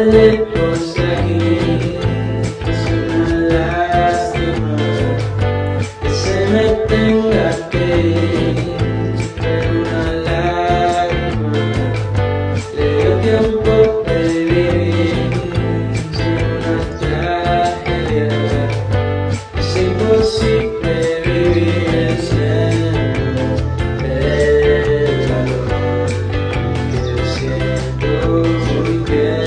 vale por seguir. Es una lástima que se me tenga que ir. Pero una lágrima le dio tiempo de vivir. Sin una tragedia es imposible vivir siendo el valor que siento muy bien.